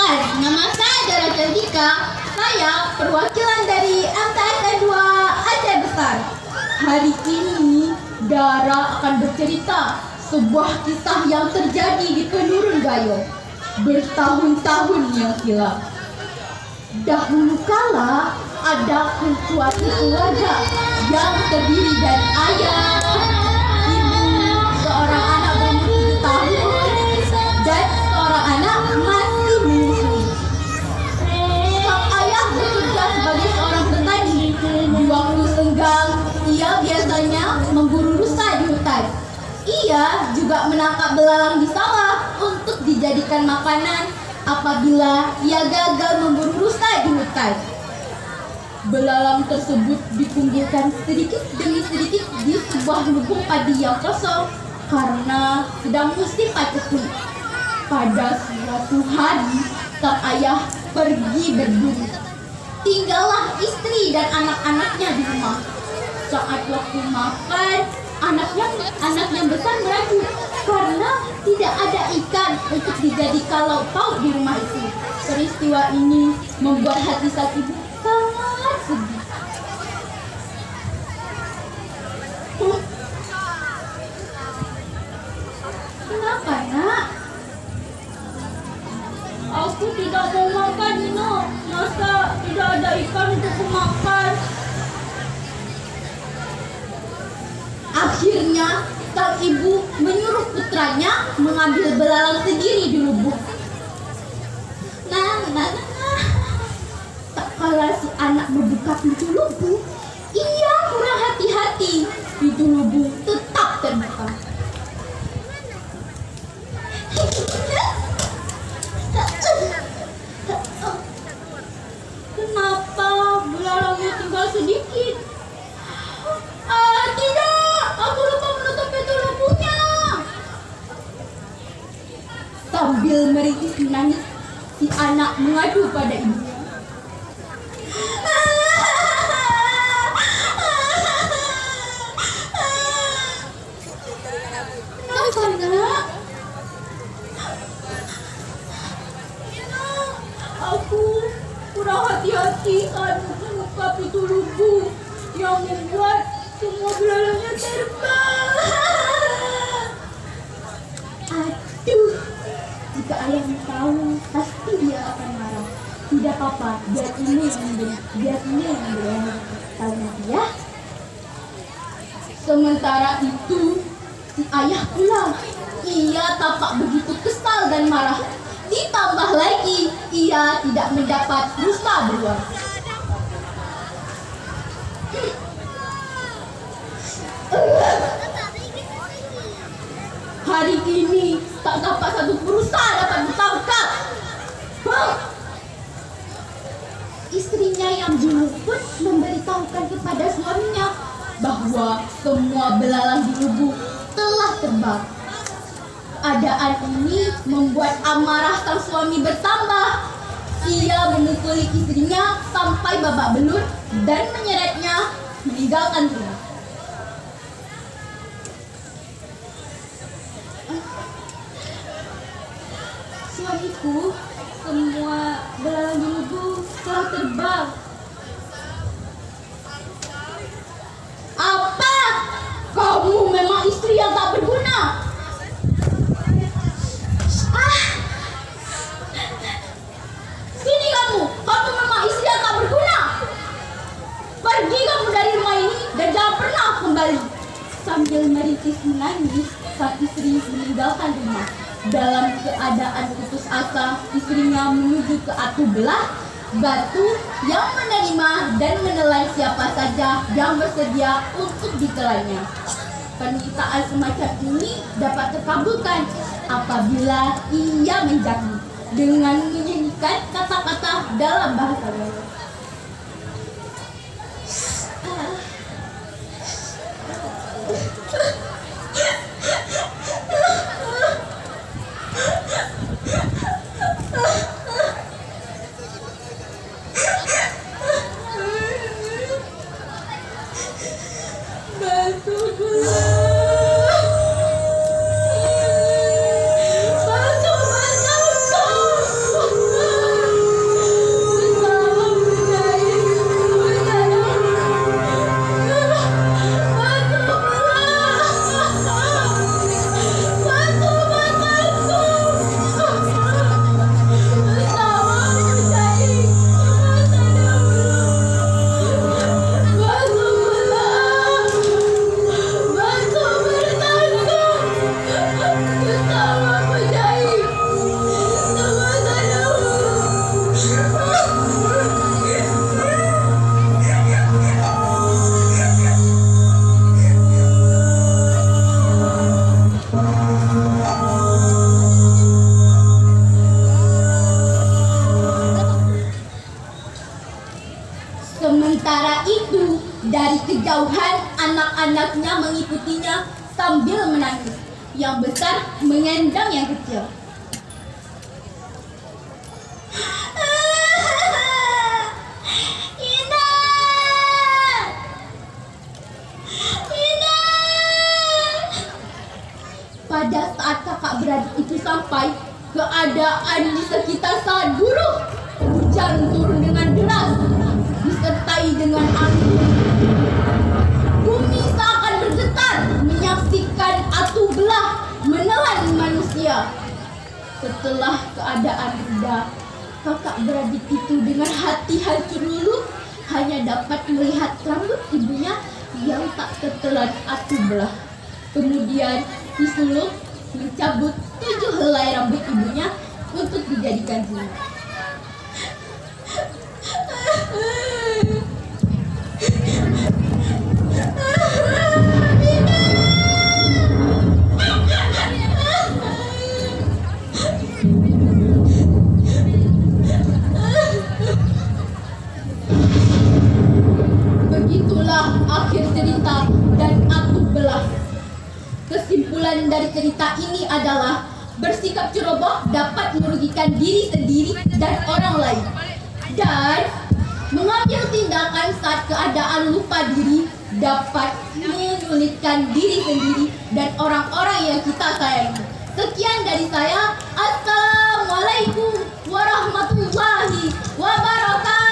Perkenalkan, nama saya Dara Cantika. Saya perwakilan dari MTSN 2 Aceh Besar. Hari ini Dara akan bercerita sebuah kisah yang terjadi di Penurun Gayo bertahun-tahun yang silam. Dahulu kala ada suatu keluarga yang terdiri dari ayah, ibu, seorang anak berumur 7 tahun, dan seorang anak masih menyusui. Sang ayah bekerja sebagai seorang petani. Di waktu senggang, ia biasanya memburu rusa di hutan. Ia juga menangkap belalang di sawah untuk dijadikan makanan apabila ia gagal memburu rusa di hutan. Belalang tersebut dikumpulkan sedikit demi sedikit di sebuah lubung padi yang kosong karena sedang musim paceklik. Pada suatu hari, sang ayah pergi berburu. Tinggallah istri dan anak-anaknya di rumah. Saat waktu makan, anak yang besar meragu karena tidak ada ikan untuk dijadikan lauk pauk di rumah itu. Peristiwa ini membuat hati sang ibu sangat sedih. Kenapa, nak? Aku tidak mau makan, Nino. Masa tidak ada ikan untuk makan? Akhirnya, sang ibu menyuruh putranya mengambil belalang sendiri di lubung. Tak kala si anak membuka pintu lubung, ia kurang hati-hati. Pintu lubung tetap terbuka. Kenapa belalangnya tinggal sedikit? Tidak, aku lupa menutup pintu lubungnya. Sambil meringkis menangis, si anak mengadu pada ibunya. Kenapa, nak? Aku kurang hati-hati saat membuka pintu lubung yang membuat semua belalangnya terbang. Aduh, jika ayah tahu, pasti dia akan marah. Tidak apa-apa, biar ini yang tahu nanti ya. Sementara itu, si ayah pulang. Ia tampak begitu kesal dan marah. Ditambah lagi, ia tidak mendapat rusa beruang. Hari ini tak dapat satu rusa dapat ditangkap. Istrinya yang dulu pun memberitahukan kepada suaminya bahwa semua belalang di lubung telah terbang. Keadaan ini membuat amarah sang suami bertambah. Ia memukuli istrinya sampai babak belur dan menyeretnya meninggalkan rumah. Suamiku, semua belalang di lubung telah terbang. Apa? Kamu memang istri yang tak berguna. Sini kamu memang istri yang tak berguna. Pergi kamu dari rumah ini dan jangan pernah kembali. Sambil meringkis menangis, sang istri meninggalkan rumah. Dalam keadaan putus asa, istrinya menuju ke atu belah batu yang menerima dan menelan siapa saja yang bersedia untuk ditelannya. Permintaan semacam ini dapat terkabulkan apabila ia menjanji dengan menyanyikan kata-kata dalam bahasa Melayu. Batu kejauhan anak-anaknya mengikutinya sambil menangis. Yang besar mengendang yang kecil. Inah! Inah! Pada saat kakak beradik itu sampai, keadaan di sekitar sangat buruk. Hujan turun dengan deras, disertai dengan angin. Bumi seakan bergetar menyaksikan atu belah menelan manusia. Setelah keadaan reda, kakak beradik itu dengan hati hancur luluh hanya dapat melihat rambut ibunya yang tak tertelan atu belah. Kemudian si sulung mencabut 7 helai rambut ibunya untuk dijadikan jimat. Begitulah akhir cerita dan atu belah. Kesimpulan dari cerita ini adalah bersikap ceroboh dapat merugikan diri sendiri dan orang lain. Dan mengambil tindakan saat keadaan lupa diri dapat menyulitkan diri sendiri dan orang-orang yang kita sayangi. Sekian dari saya. Assalamualaikum warahmatullahi wabarakatuh.